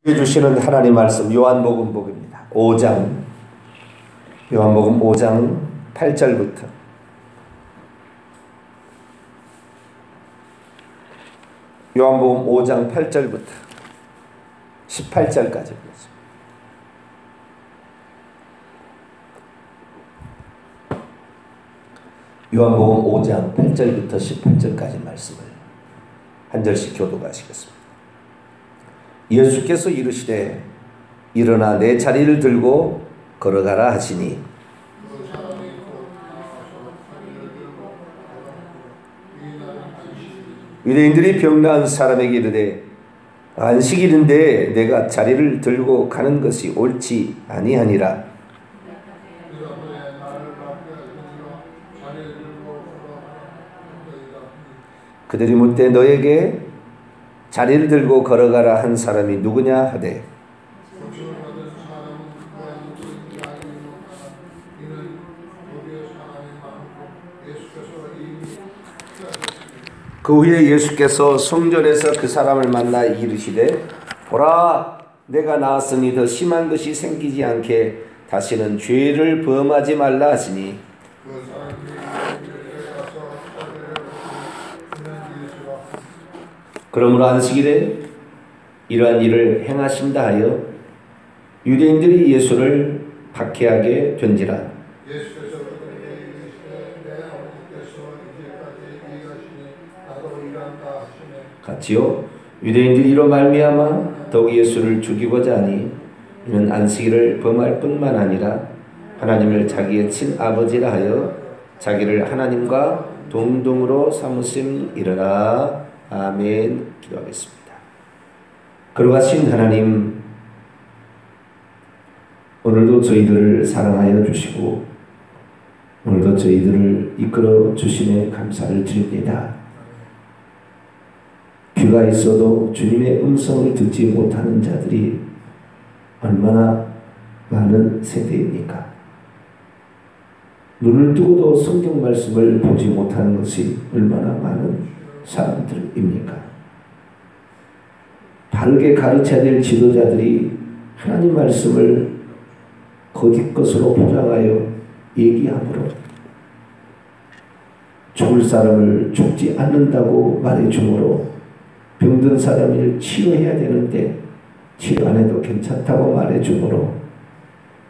주시는 하나님 말씀 요한복음 복입니다. 5장 요한복음 5장 8절부터 요한복음 5장 8절부터 18절까지 보겠습니다. 요한복음 5장 8절부터 18절까지 말씀을 한 절씩 교독하시겠습니다. 예수께서 이르시되 일어나 내 자리를 들고 걸어가라 하시니 유대인들이 병나은 사람에게 이르되 안식일인데 내가 자리를 들고 가는 것이 옳지 아니하니라. 그들이 묻되 너에게 자리를 들고 걸어가라 한 사람이 누구냐 하되 그 후에 예수께서 성전에서 그 사람을 만나 이르시되 보라 내가 나았으니 더 심한 것이 생기지 않게 다시는 죄를 범하지 말라 하시니 그러므로 안식일에 이러한 일을 행하신다 하여 유대인들이 예수를 박해하게 된지라. 같이요. 유대인들이 이로 말미암아 더욱 예수를 죽이고자 하니 이는 안식일을 범할 뿐만 아니라 하나님을 자기의 친아버지라 하여 자기를 하나님과 동등으로 삼으심이라. 아멘. 기도하겠습니다. 거룩하신 하나님, 오늘도 저희들을 사랑하여 주시고 오늘도 저희들을 이끌어 주심에 감사를 드립니다. 귀가 있어도 주님의 음성을 듣지 못하는 자들이 얼마나 많은 세대입니까? 눈을 뜨고도 성경 말씀을 보지 못하는 것이 얼마나 많은 사람들입니까? 바르게 가르쳐야 될 지도자들이 하나님 말씀을 거짓 것으로 포장하여 얘기함으로 죽을 사람을 죽지 않는다고 말해주므로 병든 사람을 치료해야 되는데 치료 안 해도 괜찮다고 말해주므로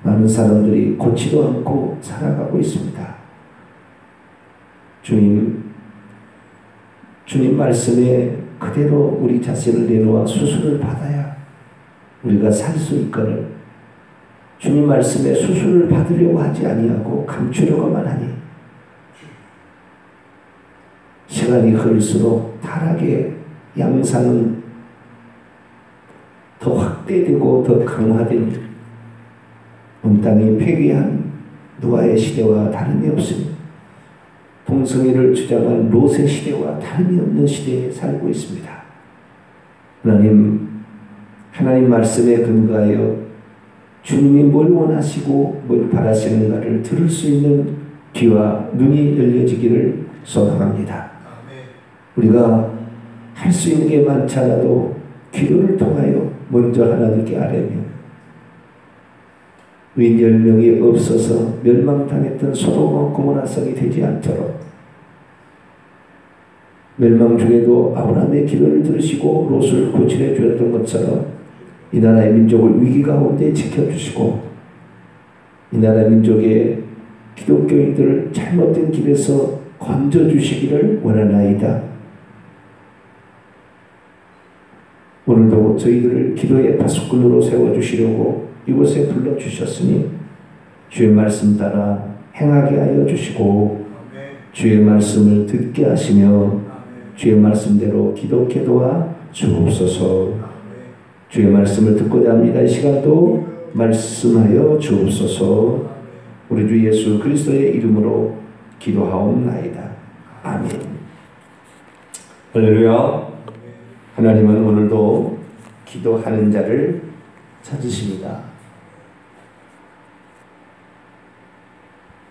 많은 사람들이 고치도 않고 살아가고 있습니다. 주님 말씀에 그대로 우리 자신을 내놓아 수술을 받아야 우리가 살 수 있거늘 주님 말씀에 수술을 받으려고 하지 아니하고 감추려고만 하니 시간이 흐를수록 타락의 양상은 더 확대되고 더 강화된 온 땅이 폐기한 노아의 시대와 다름이 없으니 동성애를 주장한 롯의 시대와 다름이 없는 시대에 살고 있습니다. 하나님 말씀에 근거하여 주님이 뭘 원하시고 뭘 바라시는가를 들을 수 있는 귀와 눈이 열려지기를 소망합니다. 우리가 할 수 있는 게 많지 않아도 기도를 통하여 먼저 하나님께 아뢰며 의인 10명이 없어서 멸망당했던 소돔과 고모라 성이 되지 않도록 멸망 중에도 아브라함의 기도를 들으시고 롯을 구출해 주었던 것처럼 이 나라의 민족을 위기 가운데 지켜주시고 이 나라 민족의 기독교인들을 잘못된 길에서 건져주시기를 원하나이다. 오늘도 저희들을 기도의 파수꾼으로 세워주시려고 이곳에 불러주셨으니 주의 말씀 따라 행하게 하여 주시고 주의 말씀을 듣게 하시며 주의 말씀대로 기독해 도와 주옵소서. 주의 말씀을 듣고자 합니다. 이 시간도 말씀하여 주옵소서. 우리 주 예수 그리스도의 이름으로 기도하옵나이다. 아멘. 할렐루야. 하나님은 오늘도 기도하는 자를 찾으십니다.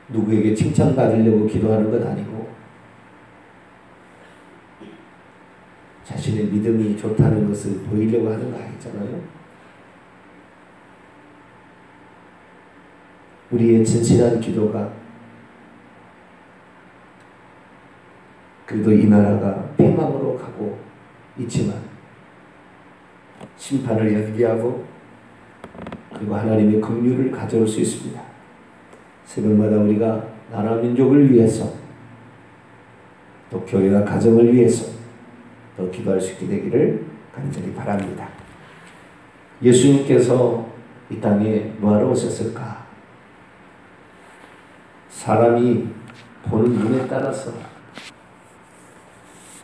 누구에게 칭찬받으려고 기도하는 건 아니고 자신의 믿음이 좋다는 것을 보이려고 하는 거 아니잖아요. 우리의 진실한 기도가 그래도 이 나라가 패망으로 가고 있지만 심판을 연기하고 그리고 하나님의 긍휼을 가져올 수 있습니다. 새벽마다 우리가 나라 민족을 위해서 또 교회와 가정을 위해서 더 기도할 수 있게 되기를 간절히 바랍니다. 예수님께서 이 땅에 뭐하러 오셨을까? 사람이 보는 눈에 따라서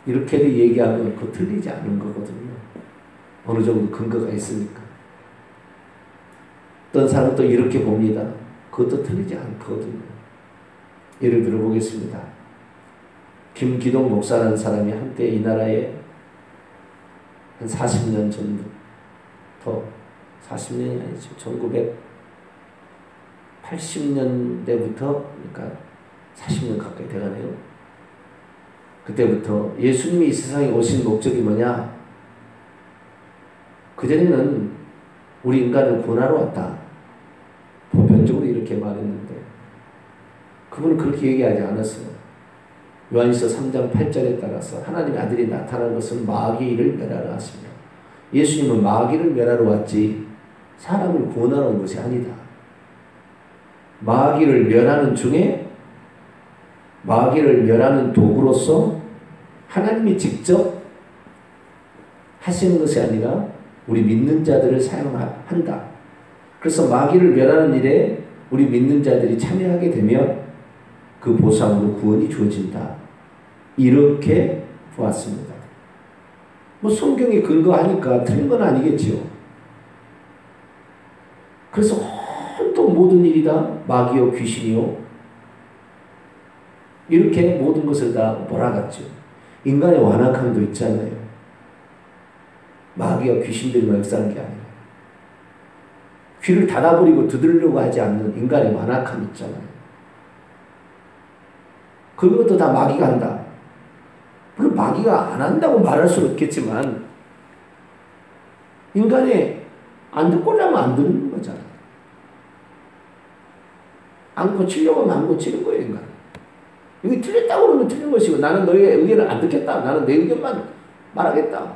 이렇게도 얘기하면 그거 틀리지 않은 거거든요. 어느 정도 근거가 있으니까. 어떤 사람은 또 이렇게 봅니다. 그것도 틀리지 않거든요. 예를 들어 보겠습니다. 김기동 목사라는 사람이 한때 이 나라에 한 40년 전부터 40년이 아니죠. 1980년대부터 그러니까 40년 가까이 돼가네요. 그때부터 예수님이 이 세상에 오신 목적이 뭐냐? 그전에는 우리 인간을 구원하러 왔다. 보편적으로 이렇게 말했는데 그분은 그렇게 얘기하지 않았어요. 요한일서 3장 8절에 따라서 하나님의 아들이 나타난 것은 마귀를 멸하러 왔습니다. 예수님은 마귀를 멸하러 왔지 사람을 구원하러 온 것이 아니다. 마귀를 멸하는 중에 마귀를 멸하는 도구로서 하나님이 직접 하시는 것이 아니라 우리 믿는 자들을 사용한다. 그래서 마귀를 멸하는 일에 우리 믿는 자들이 참여하게 되면 그 보상으로 구원이 주어진다. 이렇게 보았습니다. 뭐 성경에 근거하니까 틀린 건 아니겠지요. 그래서 온통 모든 일이 다 마귀요 귀신이요 이렇게 모든 것을 다 몰아갔죠. 인간의 완악함도 있잖아요. 마귀와 귀신들만 역사하는 게 아니라 귀를 닫아버리고 듣으려고 하지 않는 인간의 완악함 있잖아요. 그것도 다 마귀가 한다. 물론 마귀가 안 한다고 말할 수는 없겠지만 인간이 안 듣고자 하면 안 듣는 거잖아요. 안 고치려고 하면 안 고치는 거예요, 인간. 이게 틀렸다고 그러면 틀린 것이고 나는 너의 의견을 안 듣겠다. 나는 내 의견만 말하겠다.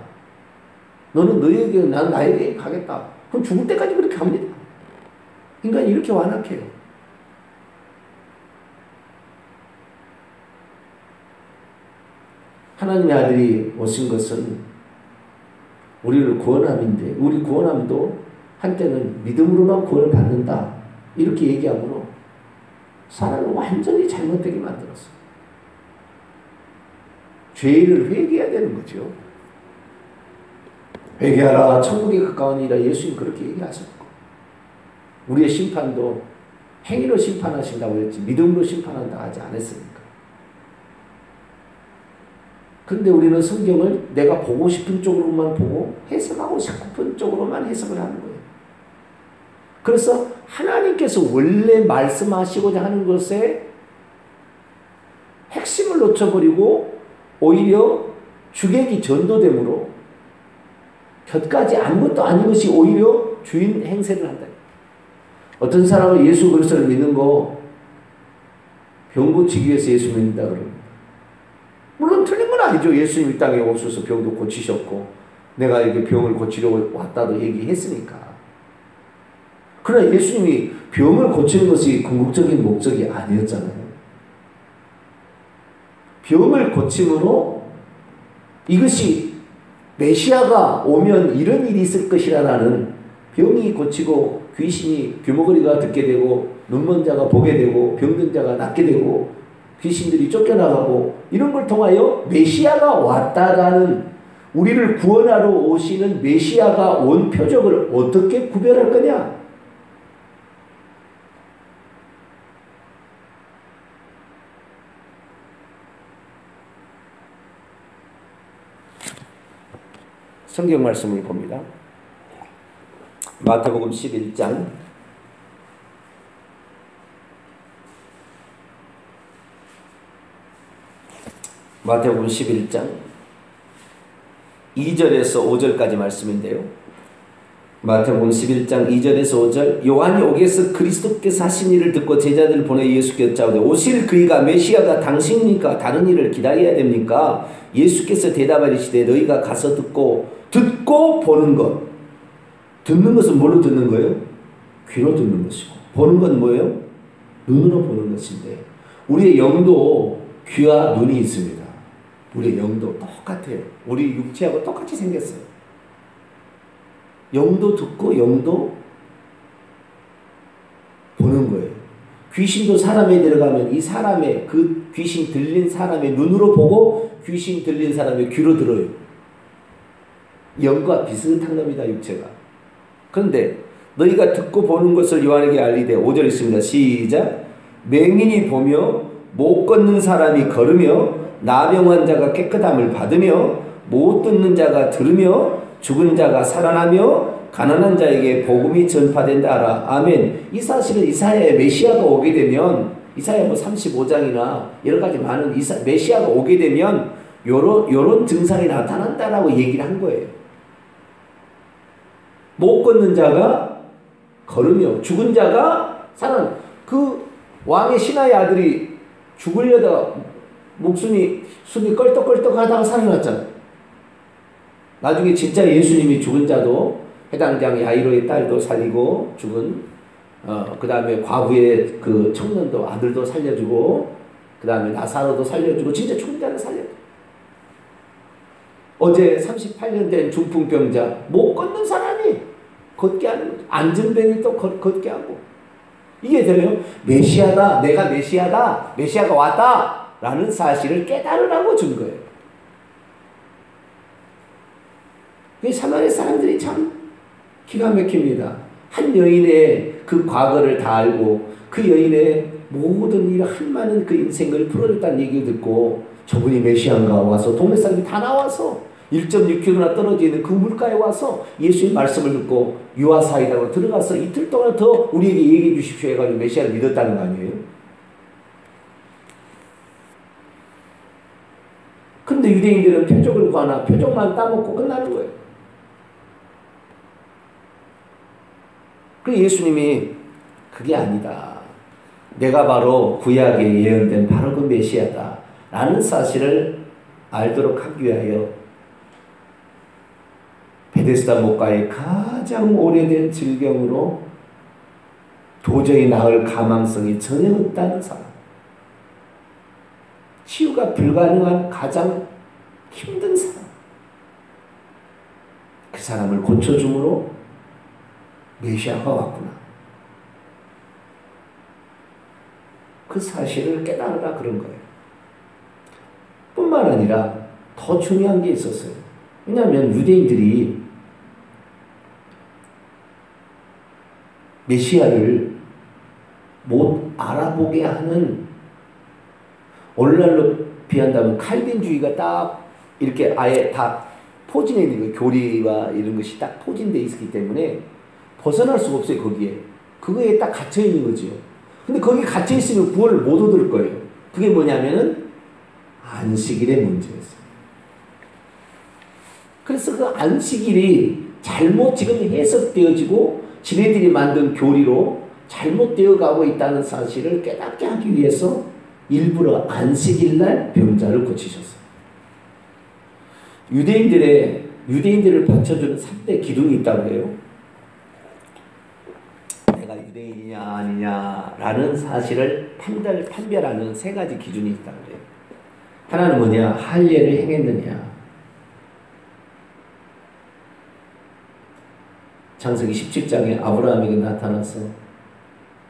너는 너의 의견, 나는 나의 의견 가겠다. 그럼 죽을 때까지 그렇게 합니다. 인간이 이렇게 완악해요. 하나님의 아들이 오신 것은 우리를 구원함인데 우리 구원함도 한때는 믿음으로만 구원을 받는다. 이렇게 얘기하므로 사람을 완전히 잘못되게 만들었어요. 죄를 회개해야 되는 거죠. 회개하라 천국에 가까우니라 예수님 그렇게 얘기하셨고 우리의 심판도 행위로 심판하신다고 했지 믿음으로 심판한다 하지 않았으니까. 그런데 우리는 성경을 내가 보고 싶은 쪽으로만 보고 해석하고 싶은 쪽으로만 해석을 하는 거예요. 그래서 하나님께서 원래 말씀하시고자 하는 것에 핵심을 놓쳐버리고 오히려 주객이 전도됨으로 곁가지 아무것도 아닌 것이 오히려 주인 행세를 한다. 어떤 사람은 예수 그리스도를 믿는 거 병 고치기 위해서 예수 믿는다 그럽니다. 물론 틀린 건 아니죠. 예수님 이 땅에 오셔서 병도 고치셨고 내가 이렇게 병을 고치려고 왔다도 얘기했으니까. 그러나 예수님이 병을 고치는 것이 궁극적인 목적이 아니었잖아요. 병을 고침으로 이것이 메시아가 오면 이런 일이 있을 것이라는 병이 고치고 귀신이 귀머거리가 듣게 되고 눈먼 자가 보게 되고 병든 자가 낫게 되고 귀신들이 쫓겨나가고 이런 걸 통하여 메시아가 왔다라는 우리를 구원하러 오시는 메시아가 온 표적을 어떻게 구별할 거냐? 성경 말씀을 봅니다. 마태복음 11장 마태복음 11장 2절에서 5절까지 말씀인데요. 마태복음 11장 2절에서 5절 요한이 오게서 그리스도께서 하신 일을 듣고 제자들을 보내 예수께 여짜오되 오실 그이가 메시아가 당신입니까? 다른 일을 기다려야 됩니까? 예수께서 대답하시되 너희가 가서 듣고 보는 것. 듣는 것은 뭘로 듣는 거예요? 귀로 듣는 것이고 보는 건 뭐예요? 눈으로 보는 것인데 우리의 영도 귀와 눈이 있습니다. 우리의 영도 똑같아요. 우리 육체하고 똑같이 생겼어요. 영도 듣고 영도 보는 거예요. 귀신도 사람에 들어가면 이 사람의 그 귀신 들린 사람의 눈으로 보고 귀신 들린 사람의 귀로 들어요. 영과 비슷한 겁니다. 육체가. 그런데 너희가 듣고 보는 것을 요한에게 알리되 5절 있습니다. 시작. 맹인이 보며 못 걷는 사람이 걸으며 나병 자가 깨끗함을 받으며 못 듣는 자가 들으며 죽은 자가 살아나며 가난한 자에게 복음이 전파된다 하라. 아멘. 이 사실은 이사야의 메시아가 오게 되면 이사야 35장이나 여러 가지 많은 메시아가 오게 되면 요런 증상이 나타난다라고 얘기를 한 거예요. 못 걷는 자가 걸으며 죽은 자가 살아나. 그 왕의 신하의 아들이 죽으려다가 목숨이 숨이 껄떡껄떡 하다가 살아났잖아요. 나중에 진짜 예수님이 죽은 자도 해당장 야이로의 딸도 살리고 죽은 그 다음에 과부의 그 청년도 아들도 살려주고 그 다음에 나사로도 살려주고 진짜 죽은 자를 살려주고 어제 38년 된 중풍병자 못 걷는 사람이 걷게 하는 거죠. 안전병이 또 걷게 하고 이게 돼요. 메시아다. 내가 메시아다. 메시아가 왔다. 라는 사실을 깨달으라고 준 거예요. 사마리아 사람들이 참 기가 막힙니다. 한 여인의 그 과거를 다 알고 그 여인의 모든 일 한 많은 그 인생을 풀어줬다는 얘기를 듣고 저분이 메시아인가 와서 동네 사람이 다 나와서 1.6km나 떨어져 있는 그 물가에 와서 예수의 말씀을 듣고 유아사이다고 들어가서 이틀 동안 더 우리에게 얘기해 주십시오 해가지고 메시아를 믿었다는 거 아니에요? 근데 유대인들은 표적을 구하나 표적만 따먹고 끝나는 거예요. 그 예수님이 그게 아니다. 내가 바로 구약에 예언된 바로 그 메시아다. 라는 사실을 알도록 하기 위하여 베데스다 목가의 가장 오래된 질병으로 도저히 나을 가망성이 전혀 없다는 사람. 치유가 불가능한 가장 힘든 사람. 그 사람을 고쳐줌으로 메시아가 왔구나. 그 사실을 깨달으라 그런 거예요. 뿐만 아니라 더 중요한 게 있었어요. 왜냐하면 유대인들이 메시아를 못 알아보게 하는 오늘날로 비한다면 칼빈주의가 딱 이렇게 아예 다 포진해 있는 거예요. 교리와 이런 것이 딱 포진되어 있기 때문에 벗어날 수가 없어요. 거기에. 그거에 딱 갇혀 있는 거죠. 근데 거기 갇혀 있으면 구원을 못 얻을 거예요. 그게 뭐냐면은 안식일의 문제였어요. 그래서 그 안식일이 잘못 지금 해석되어지고 지네들이 만든 교리로 잘못되어 가고 있다는 사실을 깨닫게 하기 위해서 일부러 안식일날 병자를 고치셨어요. 유대인들을 받쳐주는 3대 기둥이 있다고 해요. 내가 유대인이냐 아니냐라는 사실을 판별하는 3가지 기준이 있다고 해요. 하나는 뭐냐? 할례를 행했느냐. 창세기 17장에 아브라함에게 나타나서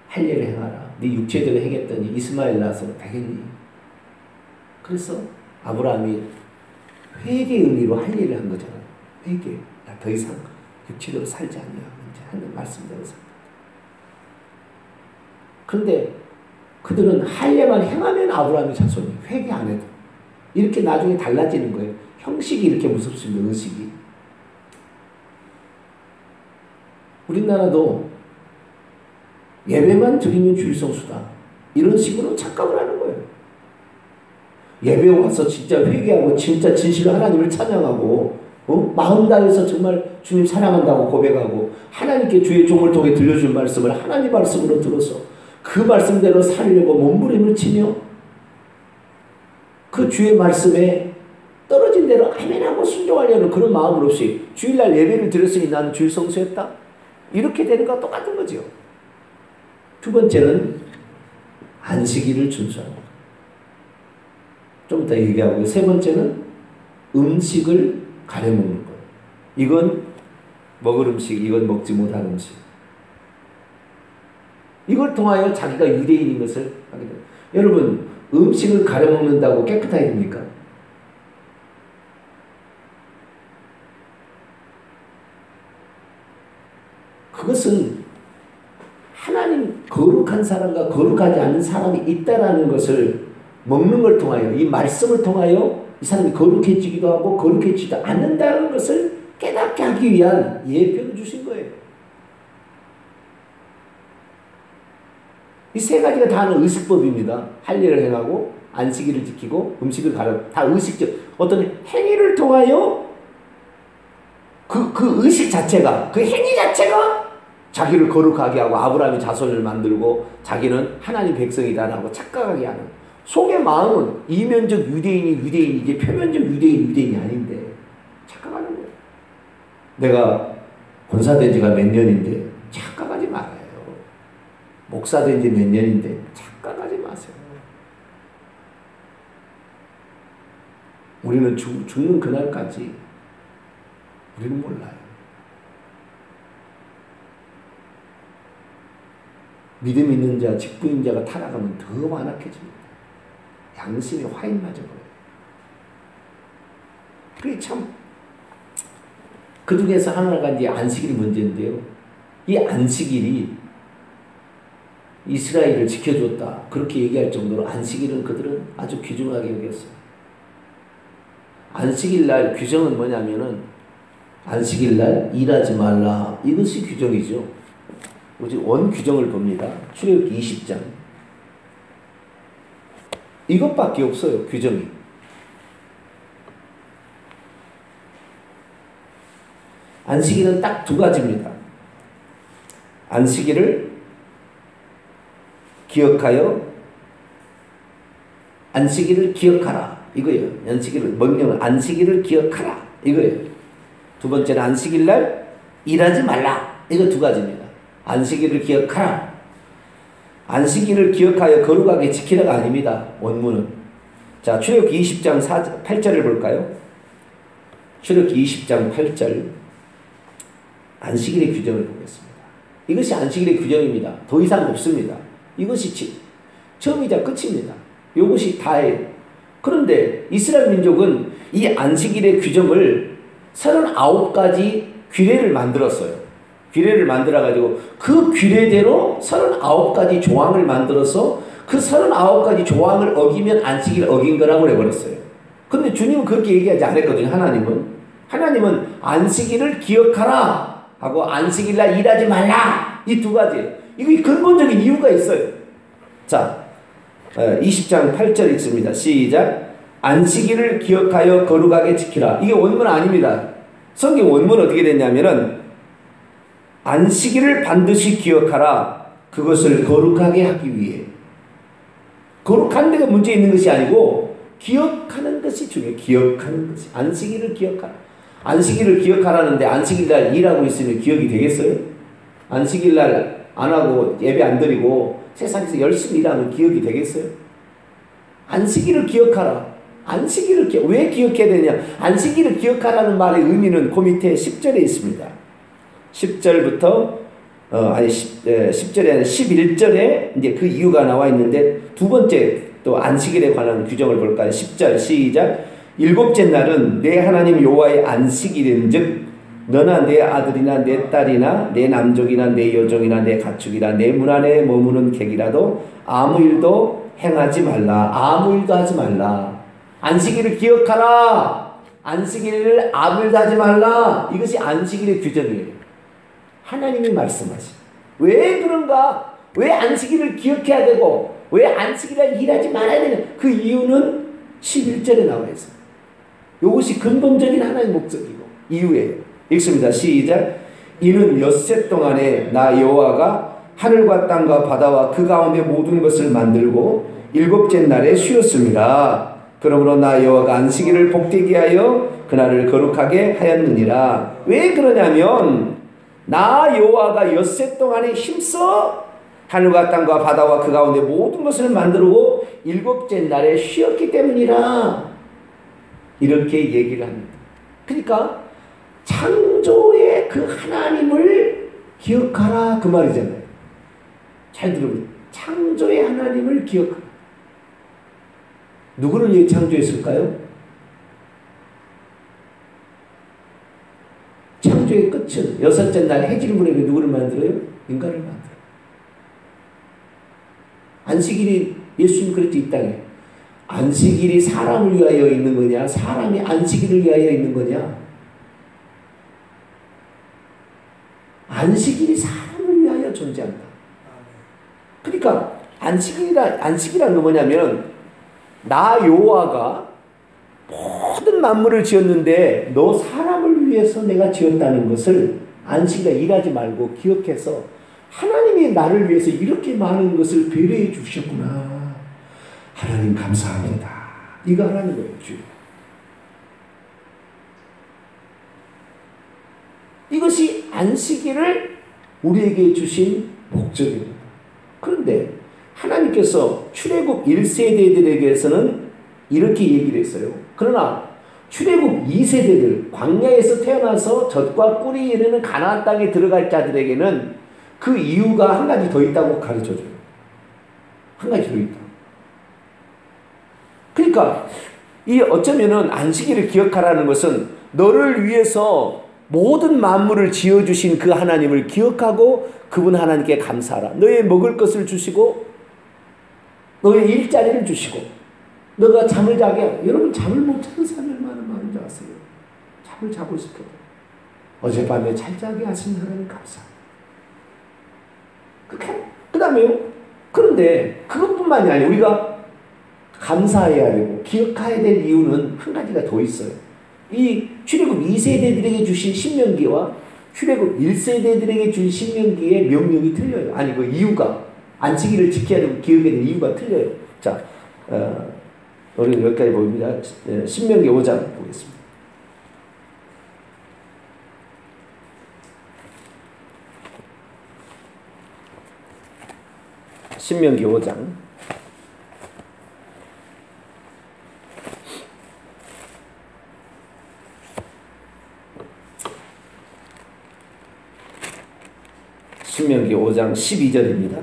할례를 행하라. 네 육체대로 행했더니 이스마엘 낳아서 되겠니? 그래서 아브라함이 회개의 의미로 할례를 한 거잖아요. 회개. 나 더 이상 육체대로 살지 않냐. 이제 하는 말씀대로 삽니다. 그런데 그들은 할례만 행하면 아브라함의 자손이 회개 안 해도 이렇게 나중에 달라지는 거예요. 형식이 이렇게 무섭습니다. 의식이. 우리나라도 예배만 드리면 주일성수다. 이런 식으로 착각을 하는 거예요. 예배 와서 진짜 회개하고 진짜 진실로 하나님을 찬양하고 마음 다해서 정말 주님 사랑한다고 고백하고 하나님께 주의 종을 통해 들려준 말씀을 하나님 말씀으로 들어서 그 말씀대로 살려고 몸부림을 치며 그 주의 말씀에 떨어진 대로 아멘하고 순종하려는 그런 마음을 없이 주일날 예배를 드렸으니 나는 주일 성수했다. 이렇게 되는 것과 똑같은 거죠. 두 번째는 안식일을 준수하는 것. 좀 이따 얘기하고 세 번째는 음식을 가려먹는 것. 이건 먹을 음식, 이건 먹지 못할 음식. 이걸 통하여 자기가 유대인인 것을 하게 됩니다. 여러분, 음식을 가려먹는다고 깨끗하게 됩니까? 그것은 하나님 거룩한 사람과 거룩하지 않은 사람이 있다라는 것을 먹는 걸 통하여 이 말씀을 통하여 이 사람이 거룩해지기도 하고 거룩해지지도 않는다는 것을 깨닫게 하기 위한 예표를 주신 거예요. 이 세 가지가 다는 의식법입니다. 할례를 행하고 안식일을 지키고 음식을 가려 다 의식적 어떤 행위를 통하여 그 의식 자체가 그 행위 자체가 자기를 거룩하게 하고 아브라함의 자손을 만들고 자기는 하나님 백성이다라고 착각하게 하는 속의 마음은 이면적 유대인이지 표면적 유대인이 아닌데 착각하는 거예요. 내가 권사된 지가 몇 년인데 착각하지 말아요. 목사된 지 몇 년인데 착각하지 마세요. 우리는 죽는 그날까지 우리는 몰라요. 믿음 있는 자, 직분인 자가 타락하면 더 완악해집니다. 양심이 화인 맞아버려요. 그게 참, 그 중에서 하나가 이제 안식일이 문제인데요. 이 안식일이 이스라엘을 지켜줬다. 그렇게 얘기할 정도로 안식일은 그들은 아주 귀중하게 여겼어요. 안식일날 규정은 뭐냐면은 안식일날 일하지 말라. 이것이 규정이죠. 원 규정을 봅니다. 출애굽기 20장. 이것밖에 없어요. 규정이. 안식일은 딱 두 가지입니다. 안식일을 기억하여 안식일을 기억하라. 이거예요. 안식일을 기억하라. 이거예요. 두 번째는 안식일날 일하지 말라. 이거 두 가지입니다. 안식일을 기억하라. 안식일을 기억하여 거룩하게 지키라가 아닙니다. 원문은. 자, 출애굽기 20장 8절을 볼까요? 출애굽기 20장 8절. 안식일의 규정을 보겠습니다. 이것이 안식일의 규정입니다. 더 이상 없습니다. 이것이 처음이자 끝입니다. 이것이 다예요. 그런데 이스라엘 민족은 이 안식일의 규정을 39가지 규례를 만들었어요. 규례를 만들어가지고 그 규례대로 39가지 조항을 만들어서 그 39가지 조항을 어기면 안식일을 어긴 거라고 해버렸어요. 근데 주님은 그렇게 얘기하지 않았거든요. 하나님은 안식일을 기억하라 하고 안식일날 일하지 말라. 이 두 가지. 이게 근본적인 이유가 있어요. 자, 20장 8절 있습니다. 시작. 안식일을 기억하여 거룩하게 지키라. 이게 원문 아닙니다. 성경 원문 어떻게 됐냐면은 안식일을 반드시 기억하라. 그것을 거룩하게 하기 위해. 거룩한 데가 문제 있는 것이 아니고 기억하는 것이 중요해요. 기억하는 것이. 안식일을 기억하라. 안식일을 기억하라는데 안식일날 일하고 있으면 기억이 되겠어요? 안식일날 안 하고 예배 안 드리고 세상에서 열심히 일하면 기억이 되겠어요? 안식일을 기억하라. 왜 기억해야 되냐? 안식일을 기억하라는 말의 의미는 그 밑에 10절에 있습니다. 10절부터 10절에 아니라 11절에 이제 그 이유가 나와 있는데 두 번째 또 안식일에 관한 규정을 볼까요? 10절 시작. 일곱째 날은 내 하나님 여호와의 안식일인즉 너나 내 아들이나 내 딸이나 내 남족이나 내 여종이나 내 가축이나 내 문 안에 머무는 객이라도 아무 일도 행하지 말라. 아무 일도 하지 말라. 안식일을 기억하라. 안식일을 아무 일도 하지 말라. 이것이 안식일의 규정이에요. 하나님이 말씀하시. 왜 그런가? 왜 안식일을 기억해야 되고 왜 안식일을 일하지 말아야 되냐? 그 이유는 11절에 나와 있어요. 이것이 근본적인 하나의 목적이고 이후에 읽습니다. 시작. 이는 엿새 동안에 나 여호와가 하늘과 땅과 바다와 그 가운데 모든 것을 만들고 일곱째 날에 쉬었습니다. 그러므로 나 여호와가 안식일을 복되게 하여 그날을 거룩하게 하였느니라. 왜 그러냐면 나 여호와가 엿새 동안에 힘써 하늘과 땅과 바다와 그 가운데 모든 것을 만들고 일곱째 날에 쉬었기 때문이라. 이렇게 얘기를 합니다. 그러니까 창조의 그 하나님을 기억하라 그 말이잖아요. 잘 들어보세요. 창조의 하나님을 기억하라. 누구를 위해 창조했을까요? 창조의 끝은 여섯째 날 해질 무렵에 누구를 만들어요? 인간을 만들어요. 안식일이 예수님 그랬죠. 이 땅에. 안식일이 사람을 위하여 있는 거냐? 사람이 안식일을 위하여 있는 거냐? 안식일이 사람을 위하여 존재한다. 그러니까 안식이란 거 뭐냐면 나 여호와가 모든 만물을 지었는데 너 사람을 위해서 내가 지었다는 것을 안식일에 일하지 말고 기억해서 하나님이 나를 위해서 이렇게 많은 것을 배려해 주셨구나. 하나님 감사합니다. 이거 하라는 거예요. 주여. 이것이 안식일을 우리에게 주신 목적입니다. 그런데 하나님께서 출애굽 1세대들에게서는 이렇게 얘기를 했어요. 그러나 출애굽 2세대들 광야에서 태어나서 젖과 꿀이 이르는 가나안 땅에 들어갈 자들에게는 그 이유가 한 가지 더 있다고 가르쳐줘요. 한 가지 더 있다. 그러니까 이 어쩌면은 안식일을 기억하라는 것은 너를 위해서 모든 만물을 지어주신 그 하나님을 기억하고 그분 하나님께 감사하라. 너의 먹을 것을 주시고 너의 일자리를 주시고 너가 잠을 자게 하고. 여러분 잠을 못 자는 사람이 얼마나 많은지 아세요? 잠을 자고 싶어도 어젯밤에 잘 자게 하신 하나님 감사합니다. 그 다음에요. 그런데 그것뿐만이 아니에요. 우리가 감사해야 되고 기억해야 될 이유는 한 가지가 더 있어요. 이 출애굽 2세대들에게 주신 신명기와 출애굽 1세대들에게 주신 신명기의 명령이 틀려요. 아니 그 이유가 안식일을 지켜야 되고 기억해야 될 이유가 틀려요. 자, 우리는 여기까지 보입니다. 신명기 5장 보겠습니다. 신명기 5장 12절입니다.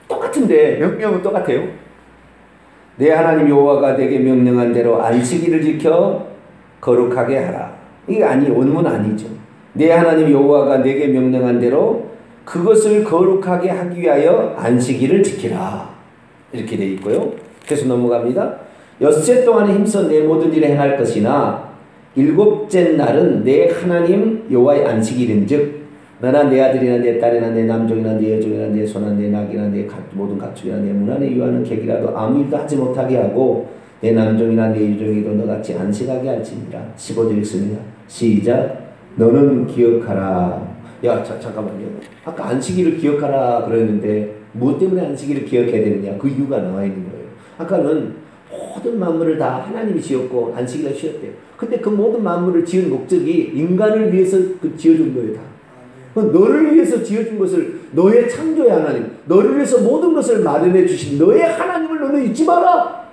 똑같은데 명령은 똑같아요. 내 하나님 여호와가 내게 명령한 대로 안식일을 지켜 거룩하게 하라. 이게 원문 아니죠. 내 하나님 여호와가 내게 명령한 대로 그것을 거룩하게 하기 위하여 안식일을 지키라. 이렇게 되어 있고요. 계속 넘어갑니다. 엿새 동안에 힘써 내 모든 일을 행할 것이나 일곱째 날은 내 하나님 여호와의 안식일인즉 너나 내 아들이나 내 딸이나 내 남종이나 내 여종이나 내 소나 내 낙이나 내 모든 가축이나 내 문화 내 유하는 객이라도 아무 일도 하지 못하게 하고 내 남종이나 내 유종이도 너같이 안식하게 할지니라. 15절 읽습니다. 시작. 너는 기억하라. 야, 잠깐만요. 아까 안식일을 기억하라 그랬는데 무엇 때문에 안식일을 기억해야 되느냐? 그 이유가 나와 있는 거예요. 아까는 모든 만물을 다 하나님이 지었고 안식일을 쉬었대요. 근데 그 모든 만물을 지은 목적이 인간을 위해서 지어준 거예요. 다. 너를 위해서 지어준 것을 너의 창조의 하나님, 너를 위해서 모든 것을 마련해 주신 너의 하나님을 너는 잊지 마라.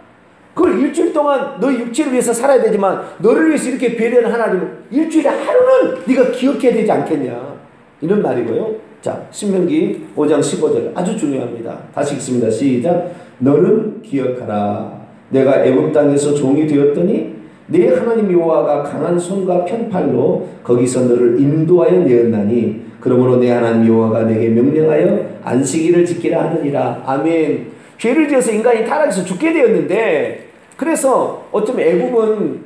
그걸 일주일 동안 너의 육체를 위해서 살아야 되지만 너를 위해서 이렇게 배려하는 하나님을 일주일에 하루는 네가 기억해야 되지 않겠냐. 이런 말이고요. 자, 신명기 5장 15절 아주 중요합니다. 다시 읽습니다. 시작. 너는 기억하라. 내가 애굽 땅에서 종이 되었더니 내 하나님 여호와가 강한 손과 편팔로 거기서 너를 인도하여 내었나니 그러므로 내 하나님 여호와가 내게 명령하여 안식일을 지키라 하느니라. 아멘. 죄를 지어서 인간이 타락해서 죽게 되었는데 그래서 어쩌면 애굽은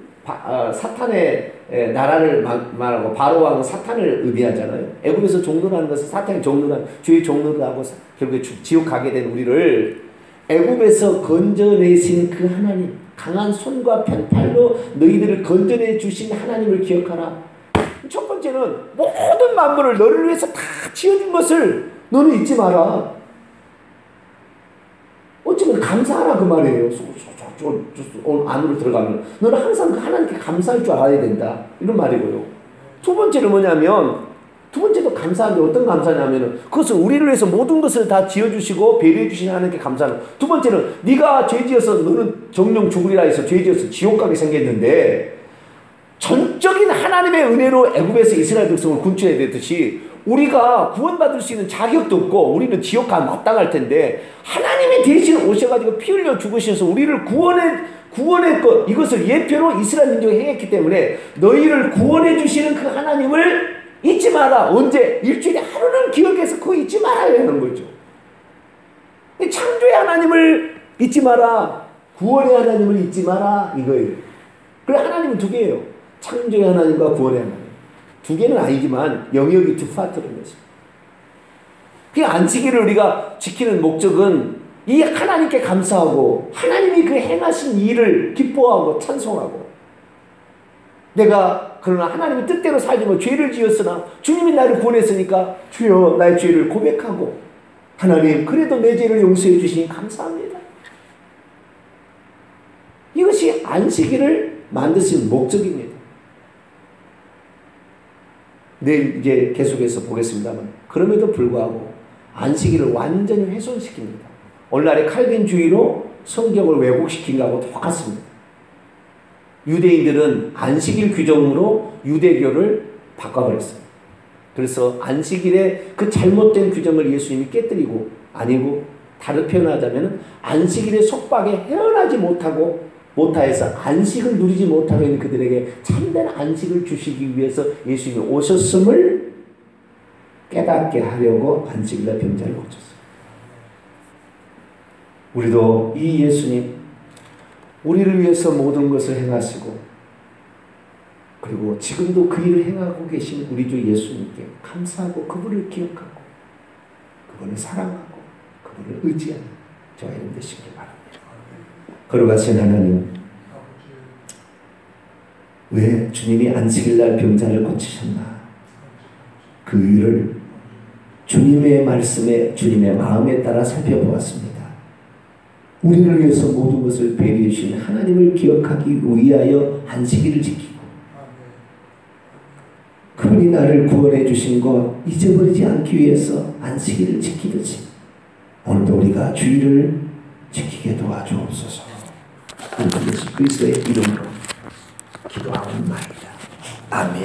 사탄의 나라를 말하고 바로왕은 사탄을 의미하잖아요. 애굽에서 종노라는 것은 사탄이 종노란 주의 종노를 하고 결국에 지옥 가게 된 우리를 애굽에서 건져내신 그 하나님 강한 손과 편팔로 너희들을 건져내 주신 하나님을 기억하라. 첫 번째는 모든 만물을 너를 위해서 다 지어준 것을 너는 잊지 마라. 어쩌면 감사하라 그 말이에요. 오늘 안으로 들어가면 너는 항상 그 하나님께 감사할 줄 알아야 된다, 이런 말이고요. 두 번째는 뭐냐면, 두 번째도 감사한데 어떤 감사냐면은 그것은 우리를 위해서 모든 것을 다 지어주시고 배려해 주신 하나님께 감사하는. 두 번째는 네가 죄지어서 너는 정령 죽으리라 해서 죄지어서 지옥 가게 생겼는데 전적인 하나님의 은혜로 애굽에서 이스라엘 백성을 구출해야 되듯이 우리가 구원받을 수 있는 자격도 없고 우리는 지옥 가면 마땅할 텐데 하나님이 대신 오셔가지고 피 흘려 죽으셔서 우리를 구원했고 이것을 예표로 이스라엘 민족이 행했기 때문에 너희를 구원해 주시는 그 하나님을 잊지 마라. 언제? 일주일에 하루는 기억해서 그거 잊지 말아야 하는 거죠. 창조의 하나님을 잊지 마라. 구원의 하나님을 잊지 마라, 이거예요. 그래, 하나님은 두 개예요. 창조의 하나님과 구원의 하나님. 두 개는 아니지만 영역이 두 파트라는 것입니다. 그 안식일을 우리가 지키는 목적은 이 하나님께 감사하고 하나님이 그 행하신 일을 기뻐하고 찬송하고, 내가 그러나 하나님의 뜻대로 살지 못 죄를 지었으나 주님이 나를 구원했으니까 주여 나의 죄를 고백하고, 하나님 그래도 내 죄를 용서해 주시니 감사합니다. 이것이 안식일을 만드신 목적입니다. 내일 이제 계속해서 보겠습니다만, 그럼에도 불구하고 안식일을 완전히 훼손시킵니다. 오늘날의 칼빈주의로 성경을 왜곡시킨 것하고 똑같습니다. 유대인들은 안식일 규정으로 유대교를 바꿔버렸어요. 그래서 안식일의 그 잘못된 규정을 예수님이 깨뜨리고, 아니고 다른 표현하자면 안식일의 속박에 헤어나지 못하여서 안식을 누리지 못하고 있는 그들에게 참된 안식을 주시기 위해서 예수님이 오셨음을 깨닫게 하려고 안식일날 병자를 고쳤어요. 우리도 이 예수님, 우리를 위해서 모든 것을 행하시고 그리고 지금도 그 일을 행하고 계신 우리 주 예수님께 감사하고 그분을 기억하고 그분을 사랑하고 그분을 의지하는 저와 여러분 되시길 바랍니다. 걸어가신 하나님, 왜 주님이 안식일날 병자를 고치셨나? 그 이유를 주님의 말씀에, 주님의 마음에 따라 살펴보았습니다. 우리를 위해서 모든 것을 배려해 주신 하나님을 기억하기 위하여 안식일을 지키고, 그분이 나를 구원해 주신 것 잊어버리지 않기 위해서 안식일을 지키듯이 오늘도 우리가 주일을 지키게 도와주옵소서. 예수 그리스도의 이름으로 기도하옵나이다. 아멘.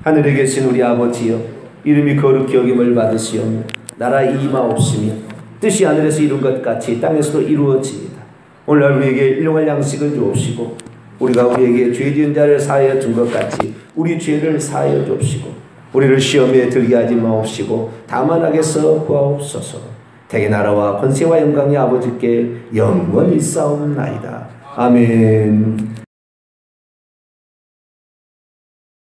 하늘에 계신 우리 아버지여, 이름이 거룩히 여김을 받으시오며 나라 임하옵시며 뜻이 하늘에서 이룬 것 같이 땅에서도 이루어지이다. 오늘날 우리에게 일용할 양식을 주옵시고 우리가 우리에게 죄 지은 자를 사하여 준 것 같이 우리 죄를 사하여 주옵시고 우리를 시험에 들게 하지 마옵시고 다만 악에서 구하옵소서. 대개 나라와 권세와 영광이 아버지께 영원히 있사옵나이다. 아멘.